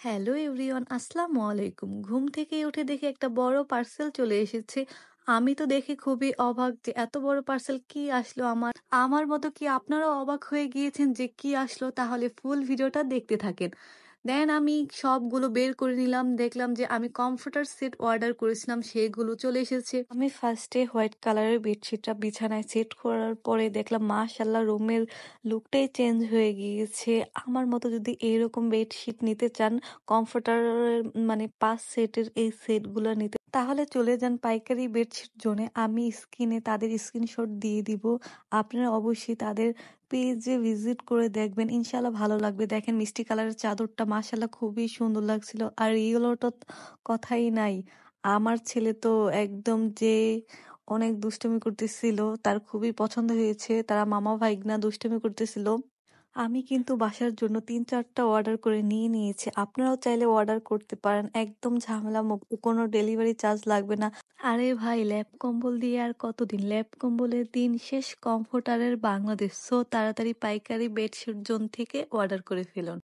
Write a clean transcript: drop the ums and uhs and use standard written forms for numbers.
Hello everyone, আসসালামু আলাইকুম। ঘুম থেকে উঠে দেখি একটা বড় পার্সেল চলে এসেছে। আমি তো দেখে খুবই অবাক যে এত বড় পার্সেল কি আসলো আমার। আমার মতো কি আপনারাও অবাক হয়ে গিয়েছেন যে কি আসলো? তাহলে ফুল ভিডিওটা দেখতে থাকেন। দেন আমি সবগুলো বের করে নিলাম। দেখলাম যে আমি কমফোর্টার সেট অর্ডার করেছিলাম, সেগুলো চলে এসেছে। আমি ফার্স্টে হোয়াইট কালারের বেডশিটটা বিছানায় সেট করার পরে দেখলাম মাশাআল্লাহ রুমের লুকটাই চেঞ্জ হয়ে গিয়েছে। আমার মতো যদি এরকম বেডশিট নিতে চান, কমফোর্টারের মানে ৫ সেটের এই সেটগুলো নিতে, তাহলে চলে যান পাইকারি বেডশিট জোনে। আমি স্ক্রিনে তাদের স্ক্রিনশট দিয়ে দিব। আপনারা অবশ্যই তাদের পেজে ভিজিট করে দেখবেন, ইনশাল্লাহ ভালো লাগবে। দেখেন মিষ্টি কালারের চাদরটা মাশাল্লাহ খুবই সুন্দর লাগছিল। আর ইয়েলোটা কথাই নাই। আমার ছেলে তো একদম যে অনেক দুষ্টুমি করতেছিল, তার খুবই পছন্দ হয়েছে। তারা মামা ভাইগনা দুষ্টুমি করতেছিল। আমি কিন্তু বাসার জন্য ৩-৪টা অর্ডার করে নিয়ে নিয়েছি। আপনারাও চাইলে অর্ডার করতে পারেন। একদম ঝামেলা মুক্ত, কোনো ডেলিভারি চার্জ লাগবে না। আরে ভাই, ল্যাপ কম্বল দিয়ে আর কতদিন? ল্যাপ কম্বলের দিন শেষ। কমফোর্টারের বাংলাদেশ। সো তাড়াতাড়ি পাইকারি বেডশিট জোন থেকে অর্ডার করে ফেলুন।